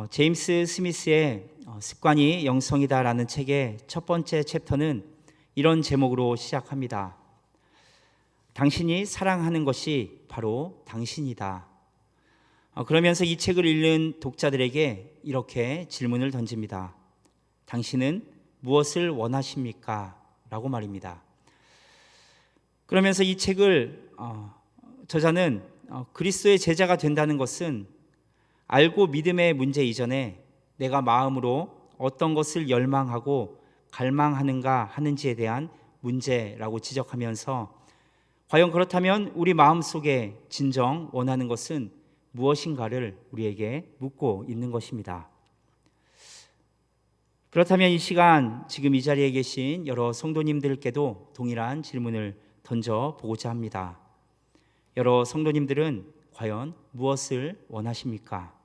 제임스 스미스의 습관이 영성이다라는 책의 첫 번째 챕터는 이런 제목으로 시작합니다. 당신이 사랑하는 것이 바로 당신이다. 그러면서 이 책을 읽는 독자들에게 이렇게 질문을 던집니다. 당신은 무엇을 원하십니까? 라고 말입니다. 그러면서 이 책을 저자는 그리스도의 제자가 된다는 것은 알고 믿음의 문제 이전에 내가 마음으로 어떤 것을 열망하고 갈망하는가 하는지에 대한 문제라고 지적하면서 과연 그렇다면 우리 마음속에 진정 원하는 것은 무엇인가를 우리에게 묻고 있는 것입니다. 그렇다면 이 시간 지금 이 자리에 계신 여러 성도님들께도 동일한 질문을 던져보고자 합니다. 여러 성도님들은 과연 무엇을 원하십니까?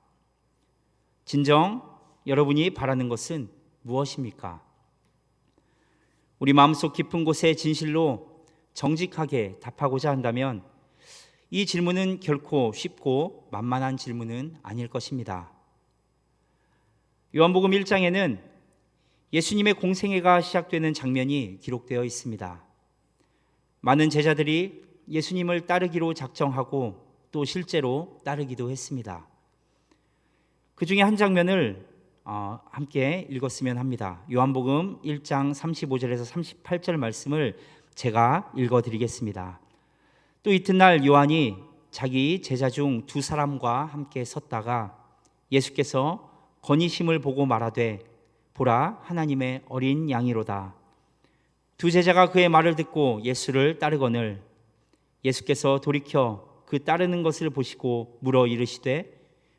진정 여러분이 바라는 것은 무엇입니까? 우리 마음속 깊은 곳에 진실로 정직하게 답하고자 한다면 이 질문은 결코 쉽고 만만한 질문은 아닐 것입니다. 요한복음 1장에는 예수님의 공생애가 시작되는 장면이 기록되어 있습니다. 많은 제자들이 예수님을 따르기로 작정하고 또 실제로 따르기도 했습니다. 그 중에 한 장면을 함께 읽었으면 합니다. 요한복음 1장 35절에서 38절 말씀을 제가 읽어드리겠습니다. 또 이튿날 요한이 자기 제자 중 두 사람과 함께 섰다가 예수께서 건의심을 보고 말하되 보라 하나님의 어린 양이로다. 두 제자가 그의 말을 듣고 예수를 따르거늘 예수께서 돌이켜 그 따르는 것을 보시고 물어 이르시되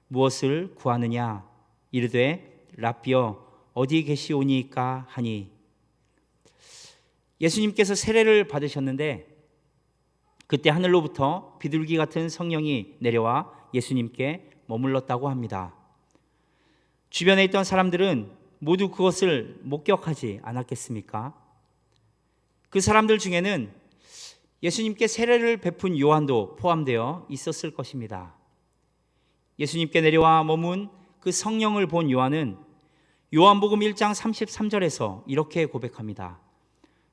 무엇을 구하느냐? 이르되 랍비여 어디 계시오니까 하니. 예수님께서 세례를 받으셨는데 그때 하늘로부터 비둘기 같은 성령이 내려와 예수님께 머물렀다고 합니다. 주변에 있던 사람들은 모두 그것을 목격하지 않았겠습니까? 그 사람들 중에는 예수님께 세례를 베푼 요한도 포함되어 있었을 것입니다. 예수님께 내려와 머문 그 성령을 본 요한은 요한복음 1장 33절에서 이렇게 고백합니다.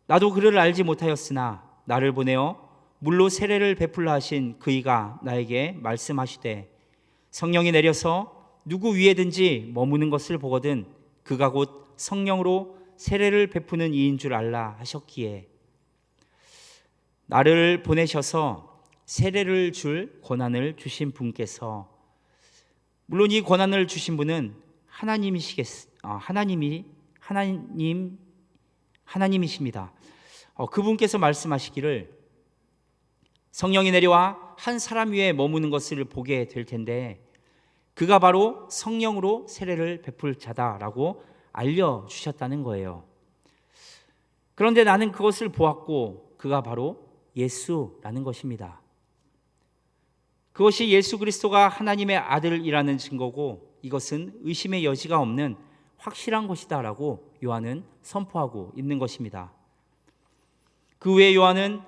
나도 그를 알지 못하였으나 나를 보내어 물로 세례를 베풀라 하신 그이가 나에게 말씀하시되 성령이 내려서 누구 위에든지 머무는 것을 보거든 그가 곧 성령으로 세례를 베푸는 이인 줄 알라 하셨기에 나를 보내셔서 세례를 줄 권한을 주신 분께서 물론 이 권한을 주신 분은 하나님이십니다. 그분께서 말씀하시기를 성령이 내려와 한 사람 위에 머무는 것을 보게 될 텐데 그가 바로 성령으로 세례를 베풀 자다라고 알려주셨다는 거예요. 그런데 나는 그것을 보았고 그가 바로 예수라는 것입니다. 그것이 예수 그리스도가 하나님의 아들이라는 증거고 이것은 의심의 여지가 없는 확실한 것이다라고 요한은 선포하고 있는 것입니다. 그 후에 요한은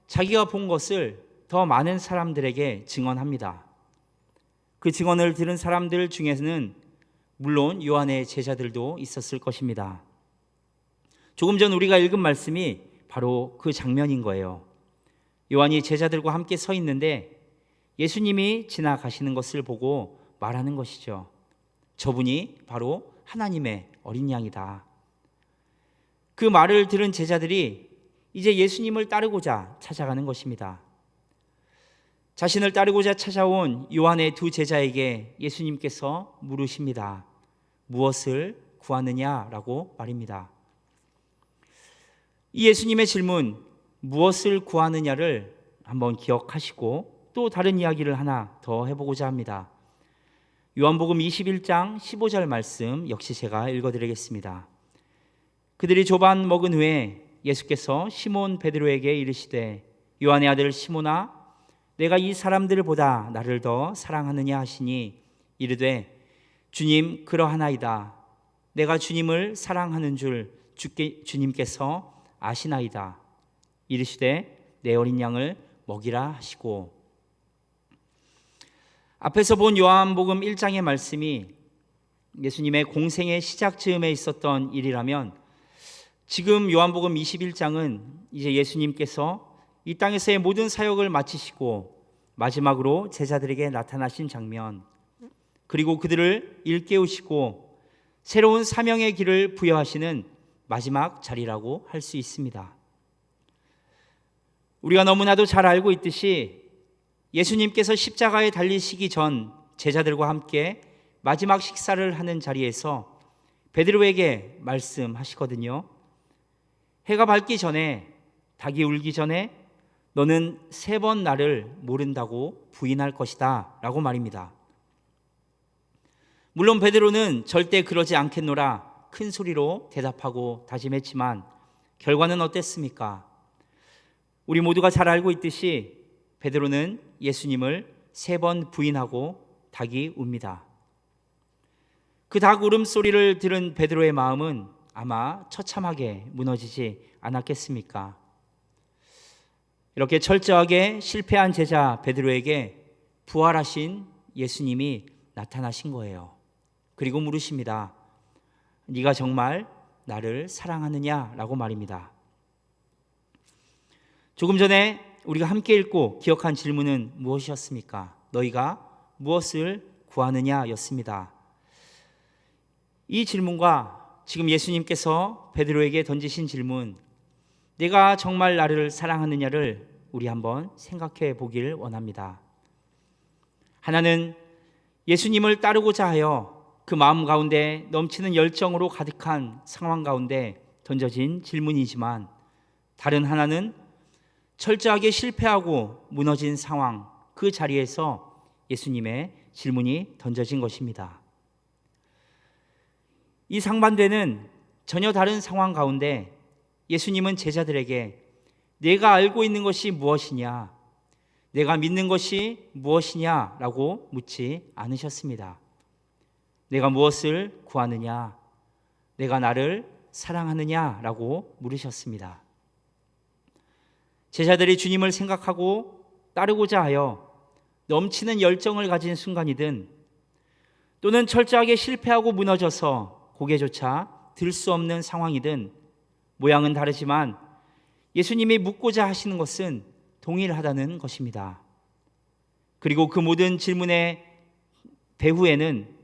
자기가 본 것을 더 많은 사람들에게 증언합니다. 그 증언을 들은 사람들 중에는 물론 요한의 제자들도 있었을 것입니다. 조금 전 우리가 읽은 말씀이 바로 그 장면인 거예요. 요한이 제자들과 함께 서 있는데 예수님이 지나가시는 것을 보고 말하는 것이죠. 저분이 바로 하나님의 어린 양이다. 그 말을 들은 제자들이 이제 예수님을 따르고자 찾아가는 것입니다. 자신을 따르고자 찾아온 요한의 두 제자에게 예수님께서 물으십니다. 무엇을 구하느냐라고 말입니다. 이 예수님의 질문 무엇을 구하느냐를 한번 기억하시고 또 다른 이야기를 하나 더 해보고자 합니다. 요한복음 21장 15절 말씀 역시 제가 읽어드리겠습니다. 그들이 조반 먹은 후에 예수께서 시몬 베드로에게 이르시되 요한의 아들 시몬아 내가 이 사람들을 보다 나를 더 사랑하느냐 하시니 이르되 주님 그러하나이다. 내가 주님을 사랑하는 줄 주님께서 아시나이다. 이르시되 내 어린 양을 먹이라 하시고 앞에서 본 요한복음 1장의 말씀이 예수님의 공생의 시작 즈음에 있었던 일이라면 지금 요한복음 21장은 이제 예수님께서 이 땅에서의 모든 사역을 마치시고 마지막으로 제자들에게 나타나신 장면, 그리고 그들을 일깨우시고 새로운 사명의 길을 부여하시는 마지막 자리라고 할 수 있습니다. 우리가 너무나도 잘 알고 있듯이 예수님께서 십자가에 달리시기 전 제자들과 함께 마지막 식사를 하는 자리에서 베드로에게 말씀하시거든요. 해가 밝기 전에, 닭이 울기 전에 너는 3번 나를 모른다고 부인할 것이다 라고 말입니다. 물론 베드로는 절대 그러지 않겠노라 큰 소리로 대답하고 다짐했지만 결과는 어땠습니까? 우리 모두가 잘 알고 있듯이 베드로는 예수님을 3번 부인하고 닭이 웁니다. 그 닭 울음소리를 들은 베드로의 마음은 아마 처참하게 무너지지 않았겠습니까? 이렇게 철저하게 실패한 제자 베드로에게 부활하신 예수님이 나타나신 거예요. 그리고 물으십니다. 네가 정말 나를 사랑하느냐? 라고 말입니다. 조금 전에 우리가 함께 읽고 기억한 질문은 무엇이었습니까? 너희가 무엇을 구하느냐? 였습니다. 이 질문과 지금 예수님께서 베드로에게 던지신 질문, 내가 정말 나를 사랑하느냐를 우리 한번 생각해 보길 원합니다. 하나는 예수님을 따르고자 하여 그 마음 가운데 넘치는 열정으로 가득한 상황 가운데 던져진 질문이지만, 다른 하나는 철저하게 실패하고 무너진 상황, 그 자리에서 예수님의 질문이 던져진 것입니다. 이 상반되는 전혀 다른 상황 가운데 예수님은 제자들에게 내가 알고 있는 것이 무엇이냐, 내가 믿는 것이 무엇이냐 라고 묻지 않으셨습니다. 내가 무엇을 구하느냐, 내가 나를 사랑하느냐 라고 물으셨습니다. 제자들이 주님을 생각하고 따르고자 하여 넘치는 열정을 가진 순간이든, 또는 철저하게 실패하고 무너져서 고개조차 들 수 없는 상황이든 모양은 다르지만 예수님이 묻고자 하시는 것은 동일하다는 것입니다. 그리고 그 모든 질문의 배후에는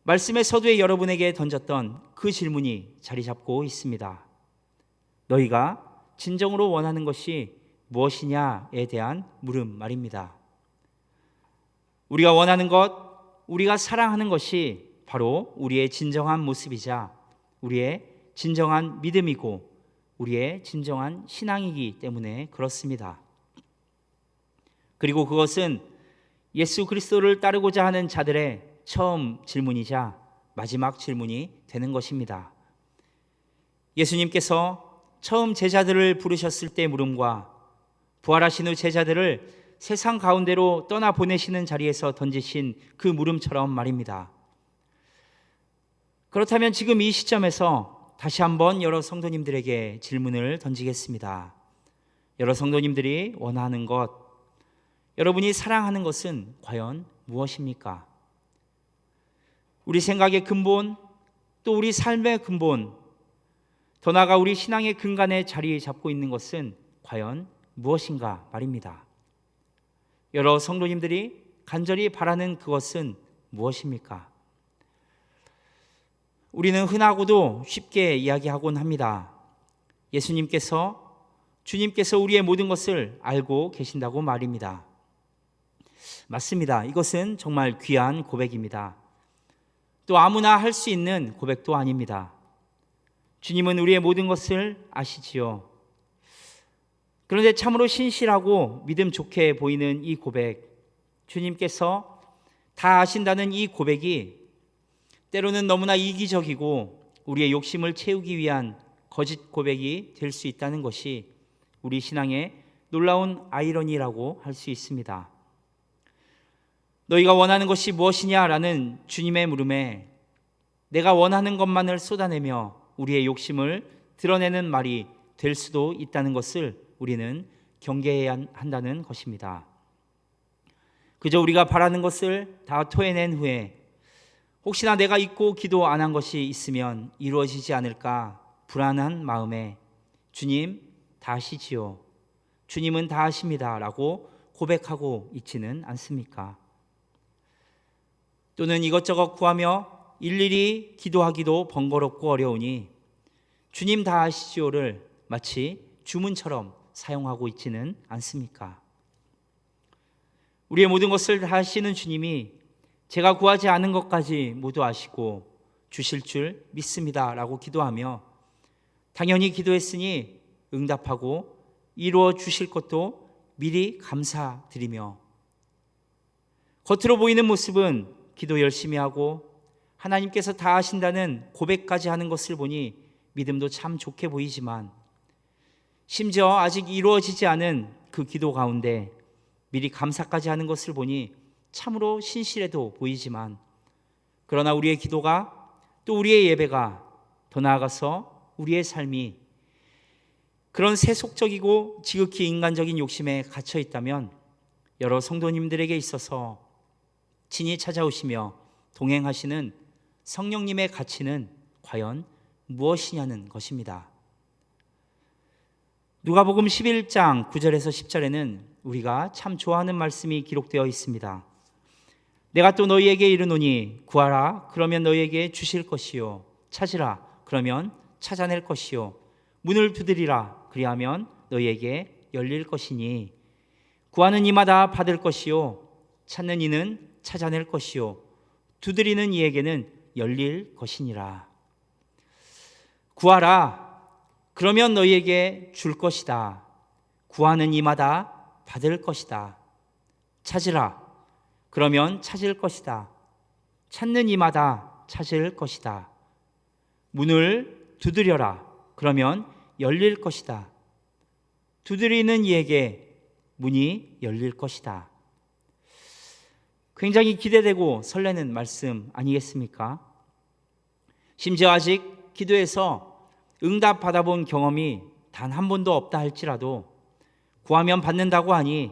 말씀의 서두에 여러분에게 던졌던 그 질문이 자리 잡고 있습니다. 너희가 진정으로 원하는 것이 무엇이냐에 대한 물음 말입니다. 우리가 원하는 것, 우리가 사랑하는 것이 바로 우리의 진정한 모습이자 우리의 진정한 믿음이고 우리의 진정한 신앙이기 때문에 그렇습니다. 그리고 그것은 예수 그리스도를 따르고자 하는 자들의 처음 질문이자 마지막 질문이 되는 것입니다. 예수님께서 처음 제자들을 부르셨을 때 물음과 부활하신 후 제자들을 세상 가운데로 떠나보내시는 자리에서 던지신 그 물음처럼 말입니다. 그렇다면 지금 이 시점에서 다시 한번 여러 성도님들에게 질문을 던지겠습니다. 여러 성도님들이 원하는 것, 여러분이 사랑하는 것은 과연 무엇입니까? 우리 생각의 근본, 또 우리 삶의 근본, 더 나아가 우리 신앙의 근간에 자리 잡고 있는 것은 과연 무엇인가 말입니다. 여러 성도님들이 간절히 바라는 그것은 무엇입니까? 우리는 흔하고도 쉽게 이야기하곤 합니다. 주님께서 우리의 모든 것을 알고 계신다고 말입니다. 맞습니다. 이것은 정말 귀한 고백입니다. 또 아무나 할 수 있는 고백도 아닙니다. 주님은 우리의 모든 것을 아시지요. 그런데 참으로 신실하고 믿음 좋게 보이는 이 고백, 주님께서 다 아신다는 이 고백이 때로는 너무나 이기적이고 우리의 욕심을 채우기 위한 거짓 고백이 될 수 있다는 것이 우리 신앙의 놀라운 아이러니라고 할 수 있습니다. 너희가 원하는 것이 무엇이냐라는 주님의 물음에 내가 원하는 것만을 쏟아내며 우리의 욕심을 드러내는 말이 될 수도 있다는 것을 우리는 경계해야 한다는 것입니다. 그저 우리가 바라는 것을 다 토해낸 후에 혹시나 내가 잊고 기도 안 한 것이 있으면 이루어지지 않을까 불안한 마음에 주님 다 하시지요, 주님은 다 하십니다 라고 고백하고 있지는 않습니까? 또는 이것저것 구하며 일일이 기도하기도 번거롭고 어려우니 주님 다 하시지요를 마치 주문처럼 사용하고 있지는 않습니까? 우리의 모든 것을 다 하시는 주님이 제가 구하지 않은 것까지 모두 아시고 주실 줄 믿습니다 라고 기도하며 당연히 기도했으니 응답하고 이루어 주실 것도 미리 감사드리며 겉으로 보이는 모습은 기도 열심히 하고 하나님께서 다 하신다는 고백까지 하는 것을 보니 믿음도 참 좋게 보이지만 심지어 아직 이루어지지 않은 그 기도 가운데 미리 감사까지 하는 것을 보니 참으로 신실해도 보이지만 그러나 우리의 기도가 또 우리의 예배가 더 나아가서 우리의 삶이 그런 세속적이고 지극히 인간적인 욕심에 갇혀 있다면 여러 성도님들에게 있어서 친히 찾아오시며 동행하시는 성령님의 가치는 과연 무엇이냐는 것입니다. 누가복음 11장 9절에서 10절에는 우리가 참 좋아하는 말씀이 기록되어 있습니다. 내가 또 너희에게 이르노니 구하라 그러면 너희에게 주실 것이요 찾으라 그러면 찾아낼 것이요 문을 두드리라 그리하면 너희에게 열릴 것이니 구하는 이마다 받을 것이요 찾는 이는 찾아낼 것이요 두드리는 이에게는 열릴 것이니라. 구하라 그러면 너희에게 줄 것이다. 구하는 이마다 받을 것이다. 찾으라 그러면 찾을 것이다. 찾는 이마다 찾을 것이다. 문을 두드려라 그러면 열릴 것이다. 두드리는 이에게 문이 열릴 것이다. 굉장히 기대되고 설레는 말씀 아니겠습니까? 심지어 아직 기도에서 응답 받아본 경험이 단 한 번도 없다 할지라도 구하면 받는다고 하니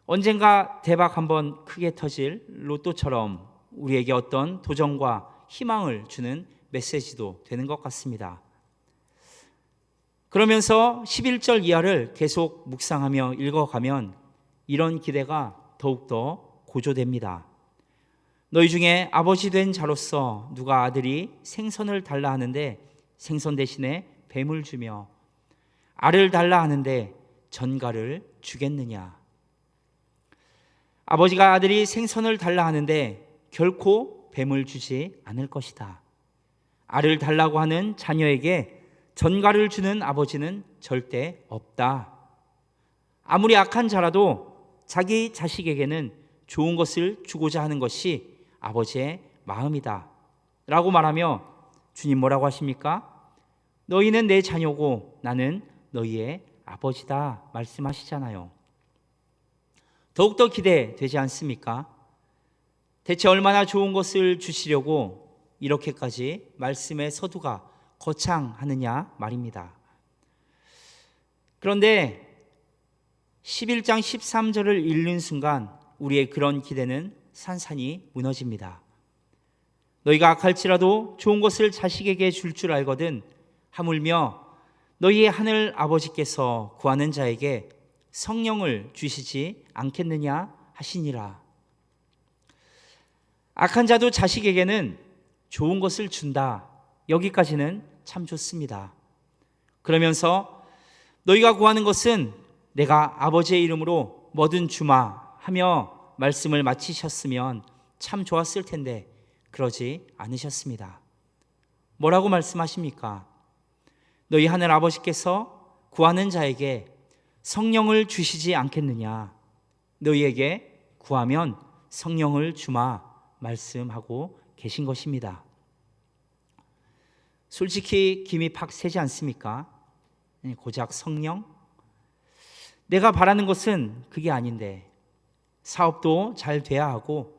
언젠가 대박 한번 크게 터질 로또처럼 우리에게 어떤 도전과 희망을 주는 메시지도 되는 것 같습니다. 그러면서 11절 이하를 계속 묵상하며 읽어가면 이런 기대가 더욱더 고조됩니다. 너희 중에 아버지 된 자로서 누가 아들이 생선을 달라 하는데 생선 대신에 뱀을 주며 알을 달라 하는데 전갈을 주겠느냐? 아버지가 아들이 생선을 달라 하는데 결코 뱀을 주지 않을 것이다. 알을 달라고 하는 자녀에게 전갈을 주는 아버지는 절대 없다. 아무리 악한 자라도 자기 자식에게는 좋은 것을 주고자 하는 것이 아버지의 마음이다 라고 말하며 주님 뭐라고 하십니까? 너희는 내 자녀고 나는 너희의 아버지다 말씀하시잖아요. 더욱더 기대되지 않습니까? 대체 얼마나 좋은 것을 주시려고 이렇게까지 말씀의 서두가 거창하느냐 말입니다. 그런데 11장 13절을 읽는 순간 우리의 그런 기대는 산산이 무너집니다. 너희가 악할지라도 좋은 것을 자식에게 줄 줄 알거든 하물며 너희의 하늘 아버지께서 구하는 자에게 성령을 주시지 않겠느냐 하시니라. 악한 자도 자식에게는 좋은 것을 준다. 여기까지는 참 좋습니다. 그러면서 너희가 구하는 것은 내가 아버지의 이름으로 뭐든 주마 하며 말씀을 마치셨으면 참 좋았을 텐데 그러지 않으셨습니다. 뭐라고 말씀하십니까? 너희 하늘 아버지께서 구하는 자에게 성령을 주시지 않겠느냐? 너희에게 구하면 성령을 주마 말씀하고 계신 것입니다. 솔직히 김이 팍 새지 않습니까? 고작 성령? 내가 바라는 것은 그게 아닌데 사업도 잘 돼야 하고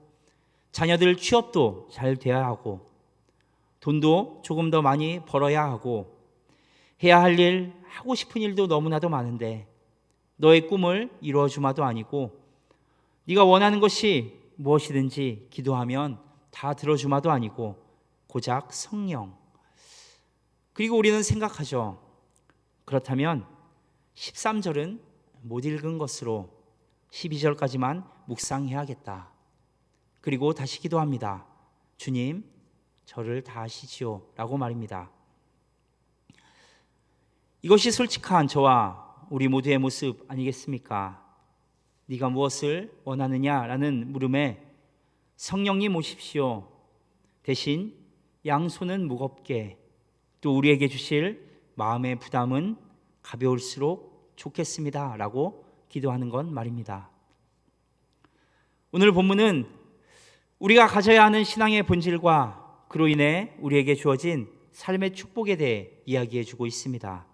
자녀들 취업도 잘 돼야 하고 돈도 조금 더 많이 벌어야 하고 해야 할 일, 하고 싶은 일도 너무나도 많은데 너의 꿈을 이루어 주마도 아니고 네가 원하는 것이 무엇이든지 기도하면 다 들어주마도 아니고 고작 성령. 그리고 우리는 생각하죠. 그렇다면 13절은 못 읽은 것으로 12절까지만 묵상해야겠다. 그리고 다시 기도합니다. 주님, 저를 다 아시지요 라고 말입니다. 이것이 솔직한 저와 우리 모두의 모습 아니겠습니까? 네가 무엇을 원하느냐라는 물음에 성령님 오십시오. 대신 양손은 무겁게, 또 우리에게 주실 마음의 부담은 가벼울수록 좋겠습니다 라고 기도하는 건 말입니다. 오늘 본문은 우리가 가져야 하는 신앙의 본질과 그로 인해 우리에게 주어진 삶의 축복에 대해 이야기해 주고 있습니다.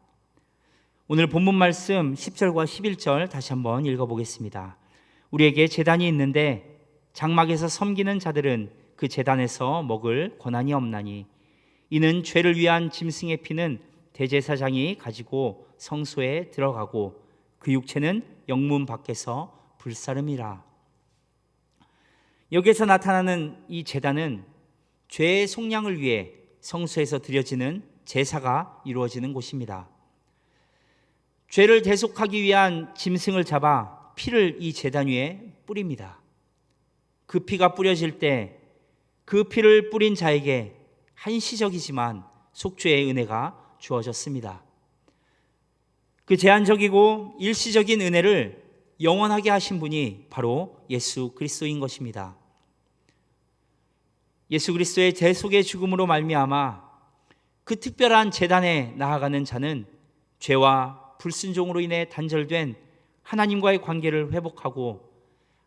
오늘 본문 말씀 10절과 11절 다시 한번 읽어보겠습니다. 우리에게 제단이 있는데 장막에서 섬기는 자들은 그 제단에서 먹을 권한이 없나니 이는 죄를 위한 짐승의 피는 대제사장이 가지고 성소에 들어가고 그 육체는 영문 밖에서 불사름이라. 여기에서 나타나는 이 제단은 죄의 속량을 위해 성소에서 드려지는 제사가 이루어지는 곳입니다. 죄를 대속하기 위한 짐승을 잡아 피를 이 제단 위에 뿌립니다. 그 피가 뿌려질 때 그 피를 뿌린 자에게 한시적이지만 속죄의 은혜가 주어졌습니다. 그 제한적이고 일시적인 은혜를 영원하게 하신 분이 바로 예수 그리스도인 것입니다. 예수 그리스도의 대속의 죽음으로 말미암아 그 특별한 제단에 나아가는 자는 죄와 불순종으로 인해 단절된 하나님과의 관계를 회복하고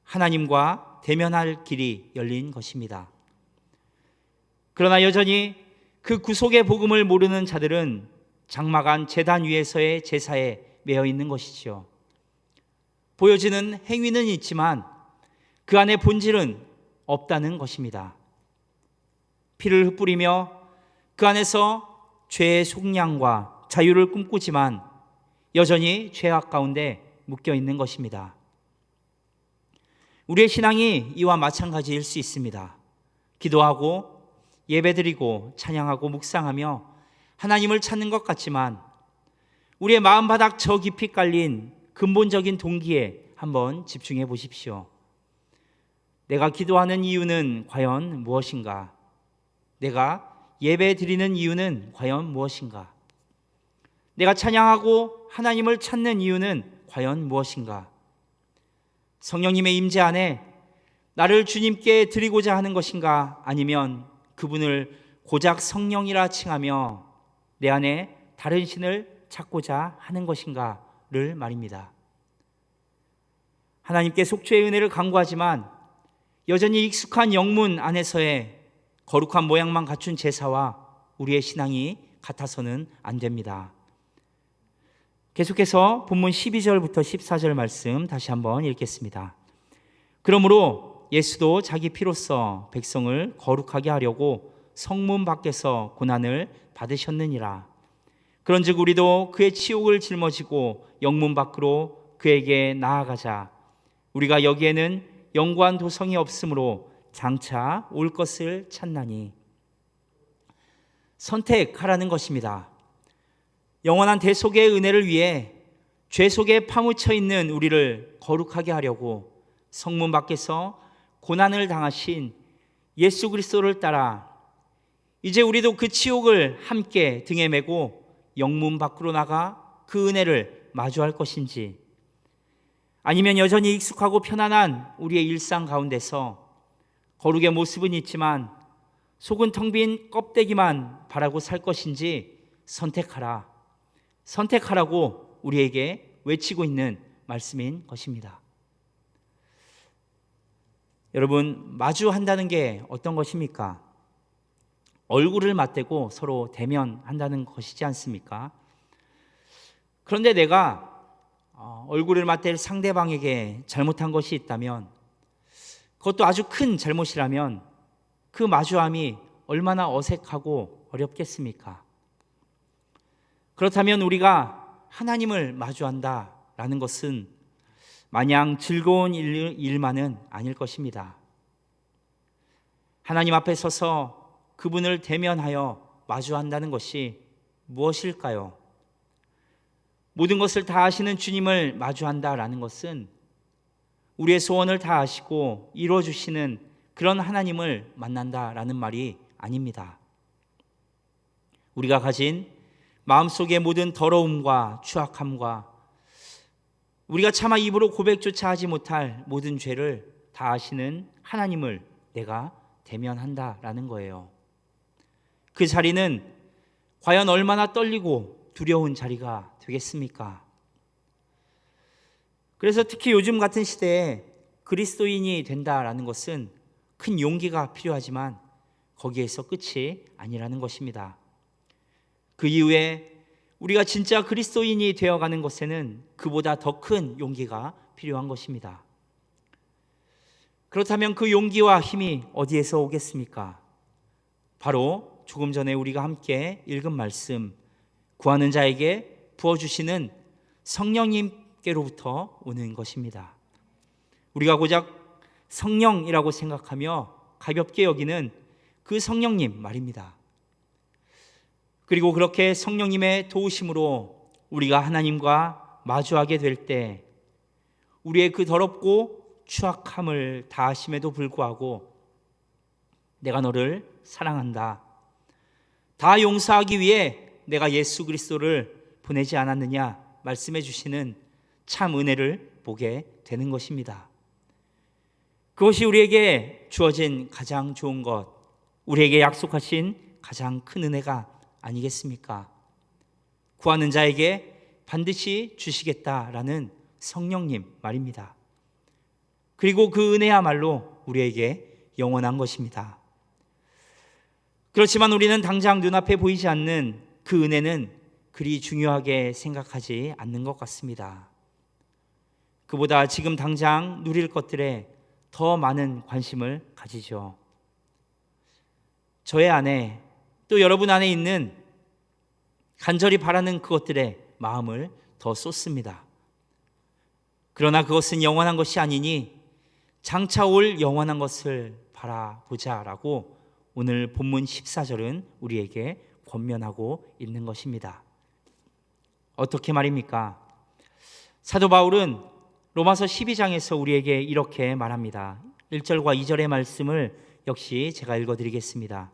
하나님과 대면할 길이 열린 것입니다. 그러나 여전히 그 구속의 복음을 모르는 자들은 장막안 제단 위에서의 제사에 매여 있는 것이지요. 보여지는 행위는 있지만 그 안에 본질은 없다는 것입니다. 피를 흩뿌리며 그 안에서 죄의 속량과 자유를 꿈꾸지만 여전히 죄악 가운데 묶여 있는 것입니다. 우리의 신앙이 이와 마찬가지일 수 있습니다. 기도하고 예배드리고 찬양하고 묵상하며 하나님을 찾는 것 같지만 우리의 마음바닥 저 깊이 깔린 근본적인 동기에 한번 집중해 보십시오. 내가 기도하는 이유는 과연 무엇인가? 내가 예배드리는 이유는 과연 무엇인가? 내가 찬양하고 하나님을 찾는 이유는 과연 무엇인가? 성령님의 임재 안에 나를 주님께 드리고자 하는 것인가? 아니면 그분을 고작 성령이라 칭하며 내 안에 다른 신을 찾고자 하는 것인가를 말입니다. 하나님께 속죄의 은혜를 간구하지만 여전히 익숙한 영문 안에서의 거룩한 모양만 갖춘 제사와 우리의 신앙이 같아서는 안 됩니다. 계속해서 본문 12절부터 14절 말씀 다시 한번 읽겠습니다. 그러므로 예수도 자기 피로써 백성을 거룩하게 하려고 성문 밖에서 고난을 받으셨느니라. 그런즉 우리도 그의 치욕을 짊어지고 영문 밖으로 그에게 나아가자. 우리가 여기에는 영구한 도성이 없으므로 장차 올 것을 찾나니. 선택하라는 것입니다. 영원한 대속의 은혜를 위해 죄 속에 파묻혀 있는 우리를 거룩하게 하려고 성문 밖에서 고난을 당하신 예수 그리스도를 따라 이제 우리도 그 치욕을 함께 등에 메고 영문 밖으로 나가 그 은혜를 마주할 것인지, 아니면 여전히 익숙하고 편안한 우리의 일상 가운데서 거룩의 모습은 있지만 속은 텅 빈 껍데기만 바라고 살 것인지 선택하라, 선택하라고 우리에게 외치고 있는 말씀인 것입니다. 여러분, 마주한다는 게 어떤 것입니까? 얼굴을 맞대고 서로 대면한다는 것이지 않습니까? 그런데 내가 얼굴을 맞댈 상대방에게 잘못한 것이 있다면, 그것도 아주 큰 잘못이라면 그 마주함이 얼마나 어색하고 어렵겠습니까? 그렇다면 우리가 하나님을 마주한다라는 것은 마냥 즐거운 일만은 아닐 것입니다. 하나님 앞에 서서 그분을 대면하여 마주한다는 것이 무엇일까요? 모든 것을 다 아시는 주님을 마주한다라는 것은 우리의 소원을 다 아시고 이루어주시는 그런 하나님을 만난다라는 말이 아닙니다. 우리가 가진 마음속의 모든 더러움과 추악함과 우리가 차마 입으로 고백조차 하지 못할 모든 죄를 다 아시는 하나님을 내가 대면한다라는 거예요. 그 자리는 과연 얼마나 떨리고 두려운 자리가 되겠습니까? 그래서 특히 요즘 같은 시대에 그리스도인이 된다라는 것은 큰 용기가 필요하지만 거기에서 끝이 아니라는 것입니다. 그 이후에 우리가 진짜 그리스도인이 되어가는 것에는 그보다 더 큰 용기가 필요한 것입니다. 그렇다면 그 용기와 힘이 어디에서 오겠습니까? 바로 조금 전에 우리가 함께 읽은 말씀, 구하는 자에게 부어주시는 성령님께로부터 오는 것입니다. 우리가 고작 성령이라고 생각하며 가볍게 여기는 그 성령님 말입니다. 그리고 그렇게 성령님의 도우심으로 우리가 하나님과 마주하게 될 때 우리의 그 더럽고 추악함을 다하심에도 불구하고 내가 너를 사랑한다, 다 용서하기 위해 내가 예수 그리스도를 보내지 않았느냐 말씀해 주시는 참 은혜를 보게 되는 것입니다. 그것이 우리에게 주어진 가장 좋은 것, 우리에게 약속하신 가장 큰 은혜가 아니겠습니까? 구하는 자에게 반드시 주시겠다라는 성령님 말입니다. 그리고 그 은혜야말로 우리에게 영원한 것입니다. 그렇지만 우리는 당장 눈앞에 보이지 않는 그 은혜는 그리 중요하게 생각하지 않는 것 같습니다. 그보다 지금 당장 누릴 것들에 더 많은 관심을 가지죠. 저의 안에 또 여러분 안에 있는 간절히 바라는 그것들에 마음을 더 쏟습니다. 그러나 그것은 영원한 것이 아니니 장차 올 영원한 것을 바라보자라고 오늘 본문 14절은 우리에게 권면하고 있는 것입니다. 어떻게 말입니까? 사도 바울은 로마서 12장에서 우리에게 이렇게 말합니다. 1절과 2절의 말씀을 역시 제가 읽어드리겠습니다.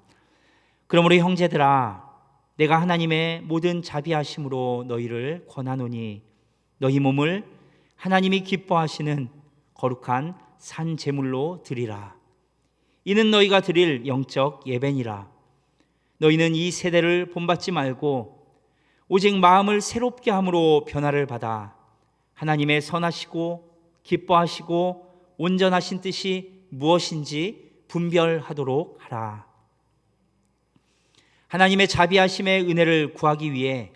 그러므로 형제들아, 내가 하나님의 모든 자비하심으로 너희를 권하노니 너희 몸을 하나님이 기뻐하시는 거룩한 산 제물로 드리라. 이는 너희가 드릴 영적 예배니라. 너희는 이 세대를 본받지 말고 오직 마음을 새롭게 함으로 변화를 받아 하나님의 선하시고 기뻐하시고 온전하신 뜻이 무엇인지 분별하도록 하라. 하나님의 자비하심의 은혜를 구하기 위해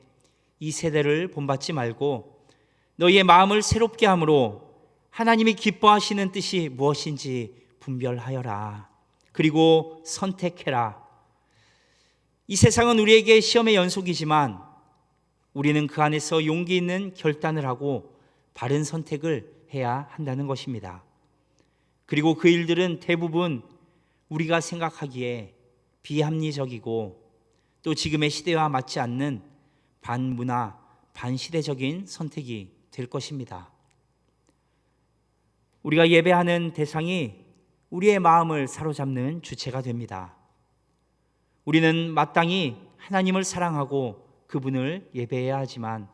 이 세대를 본받지 말고 너희의 마음을 새롭게 함으로 하나님이 기뻐하시는 뜻이 무엇인지 분별하여라. 그리고 선택해라. 이 세상은 우리에게 시험의 연속이지만 우리는 그 안에서 용기 있는 결단을 하고 바른 선택을 해야 한다는 것입니다. 그리고 그 일들은 대부분 우리가 생각하기에 비합리적이고 또 지금의 시대와 맞지 않는 반문화, 반시대적인 선택이 될 것입니다. 우리가 예배하는 대상이 우리의 마음을 사로잡는 주체가 됩니다. 우리는 마땅히 하나님을 사랑하고 그분을 예배해야 하지만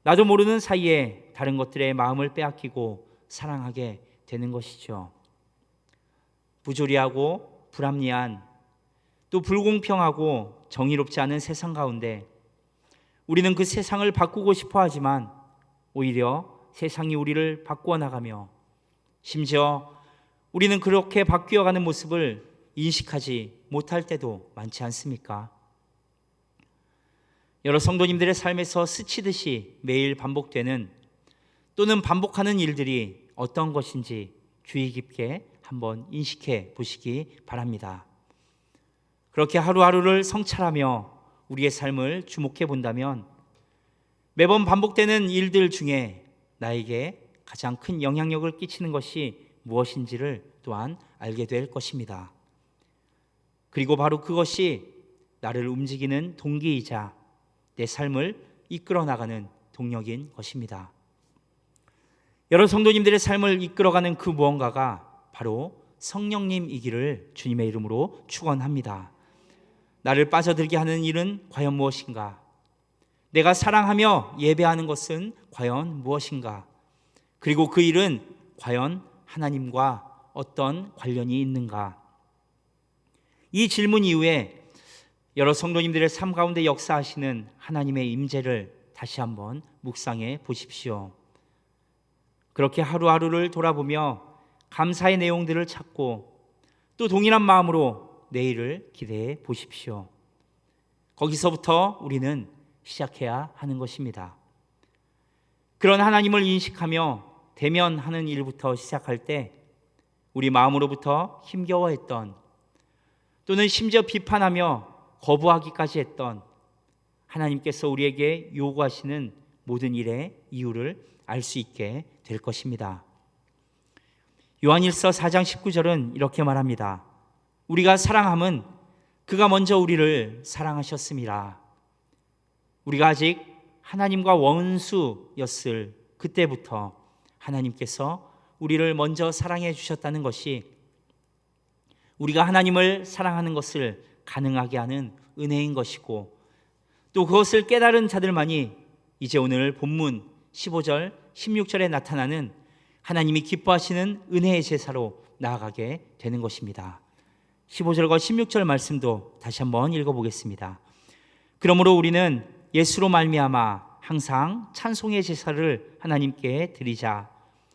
나도 모르는 사이에 다른 것들에 마음을 빼앗기고 사랑하게 되는 것이죠. 부조리하고 불합리한 또 불공평하고 정의롭지 않은 세상 가운데 우리는 그 세상을 바꾸고 싶어 하지만 오히려 세상이 우리를 바꾸어 나가며 심지어 우리는 그렇게 바뀌어가는 모습을 인식하지 못할 때도 많지 않습니까? 여러 성도님들의 삶에서 스치듯이 매일 반복되는 또는 반복하는 일들이 어떤 것인지 주의 깊게 한번 인식해 보시기 바랍니다. 그렇게 하루하루를 성찰하며 우리의 삶을 주목해 본다면 매번 반복되는 일들 중에 나에게 가장 큰 영향력을 끼치는 것이 무엇인지를 또한 알게 될 것입니다. 그리고 바로 그것이 나를 움직이는 동기이자 내 삶을 이끌어 나가는 동력인 것입니다. 여러 성도님들의 삶을 이끌어가는 그 무언가가 바로 성령님이기를 주님의 이름으로 축원합니다. 나를 빠져들게 하는 일은 과연 무엇인가? 내가 사랑하며 예배하는 것은 과연 무엇인가? 그리고 그 일은 과연 하나님과 어떤 관련이 있는가? 이 질문 이후에 여러 성도님들의 삶 가운데 역사하시는 하나님의 임재를 다시 한번 묵상해 보십시오. 그렇게 하루하루를 돌아보며 감사의 내용들을 찾고 또 동일한 마음으로 내일을 기대해 보십시오. 거기서부터 우리는 시작해야 하는 것입니다. 그런 하나님을 인식하며 대면하는 일부터 시작할 때 우리 마음으로부터 힘겨워했던 또는 심지어 비판하며 거부하기까지 했던 하나님께서 우리에게 요구하시는 모든 일의 이유를 알 수 있게 될 것입니다. 요한일서 4장 19절은 이렇게 말합니다. 우리가 사랑함은 그가 먼저 우리를 사랑하셨음이라. 우리가 아직 하나님과 원수였을 그때부터 하나님께서 우리를 먼저 사랑해 주셨다는 것이 우리가 하나님을 사랑하는 것을 가능하게 하는 은혜인 것이고, 또 그것을 깨달은 자들만이 이제 오늘 본문 15절 16절에 나타나는 하나님이 기뻐하시는 은혜의 제사로 나아가게 되는 것입니다. 15절과 16절 말씀도 다시 한번 읽어보겠습니다. 그러므로 우리는 예수로 말미암아 항상 찬송의 제사를 하나님께 드리자.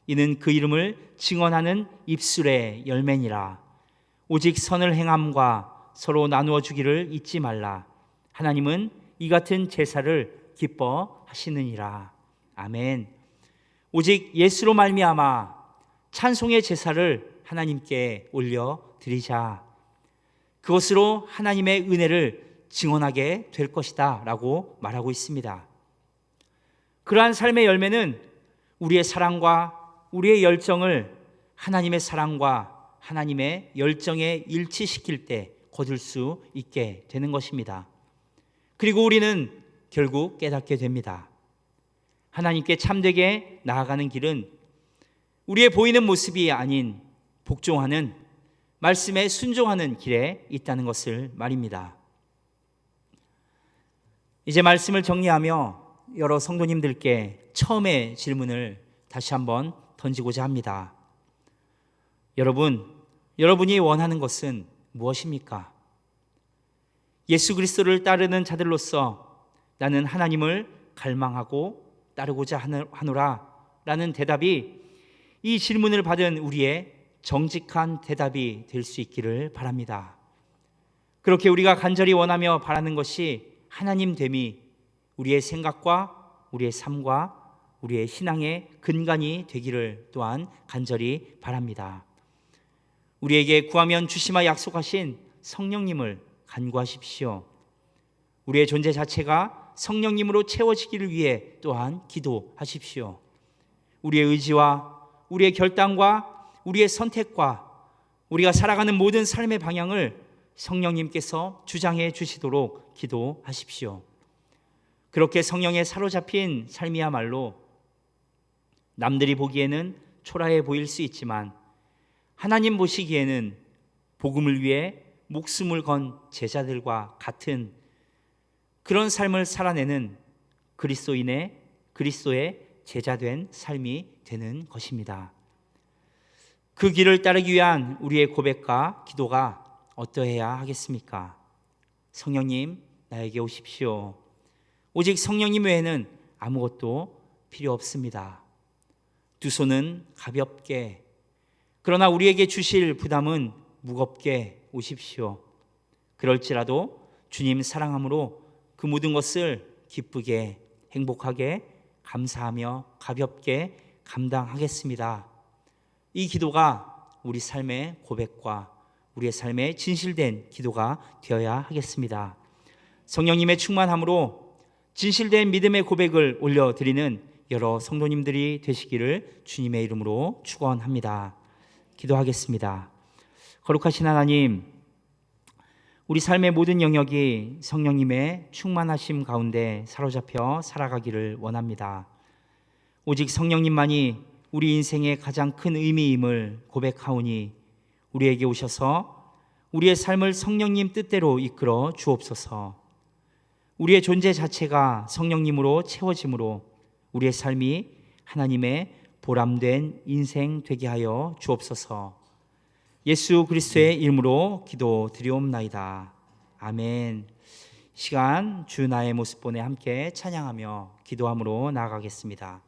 이는 그 이름을 증언하는 입술의 열매니라. 오직 선을 행함과 서로 나누어 주기를 잊지 말라. 하나님은 이 같은 제사를 기뻐하시느니라. 아멘. 오직 예수로 말미암아 찬송의 제사를 하나님께 올려 드리자. 그것으로 하나님의 은혜를 증언하게 될 것이다 라고 말하고 있습니다. 그러한 삶의 열매는 우리의 사랑과 우리의 열정을 하나님의 사랑과 하나님의 열정에 일치시킬 때 거둘 수 있게 되는 것입니다. 그리고 우리는 결국 깨닫게 됩니다. 하나님께 참되게 나아가는 길은 우리의 보이는 모습이 아닌 복종하는, 말씀에 순종하는 길에 있다는 것을 말입니다. 이제 말씀을 정리하며 여러 성도님들께 처음의 질문을 다시 한번 던지고자 합니다. 여러분이 원하는 것은 무엇입니까? 예수 그리스도를 따르는 자들로서 나는 하나님을 갈망하고 따르고자 하노라 라는 대답이 이 질문을 받은 우리의 정직한 대답이 될 수 있기를 바랍니다. 그렇게 우리가 간절히 원하며 바라는 것이 하나님 됨이 우리의 생각과 우리의 삶과 우리의 신앙의 근간이 되기를 또한 간절히 바랍니다. 우리에게 구하면 주시마 약속하신 성령님을 간구하십시오. 우리의 존재 자체가 성령님으로 채워지기를 위해 또한 기도하십시오. 우리의 의지와 우리의 결단과 우리의 선택과 우리가 살아가는 모든 삶의 방향을 성령님께서 주장해 주시도록 기도하십시오. 그렇게 성령에 사로잡힌 삶이야말로 남들이 보기에는 초라해 보일 수 있지만 하나님 보시기에는 복음을 위해 목숨을 건 제자들과 같은 그런 삶을 살아내는 그리스도의 제자된 삶이 되는 것입니다. 그 길을 따르기 위한 우리의 고백과 기도가 어떠해야 하겠습니까? 성령님, 나에게 오십시오. 오직 성령님 외에는 아무것도 필요 없습니다. 두 손은 가볍게, 그러나 우리에게 주실 부담은 무겁게 오십시오. 그럴지라도 주님 사랑함으로 그 모든 것을 기쁘게, 행복하게, 감사하며 가볍게 감당하겠습니다. 이 기도가 우리 삶의 고백과 우리의 삶의 진실된 기도가 되어야 하겠습니다. 성령님의 충만함으로 진실된 믿음의 고백을 올려드리는 여러 성도님들이 되시기를 주님의 이름으로 축원합니다. 기도하겠습니다. 거룩하신 하나님, 우리 삶의 모든 영역이 성령님의 충만하심 가운데 사로잡혀 살아가기를 원합니다. 오직 성령님만이 우리 인생의 가장 큰 의미임을 고백하오니 우리에게 오셔서 우리의 삶을 성령님 뜻대로 이끌어 주옵소서. 우리의 존재 자체가 성령님으로 채워짐으로 우리의 삶이 하나님의 보람된 인생 되게 하여 주옵소서. 예수 그리스도의 이름으로 기도드리옵나이다. 아멘. 시간 주 나의 모습 보내 함께 찬양하며 기도함으로 나아가겠습니다.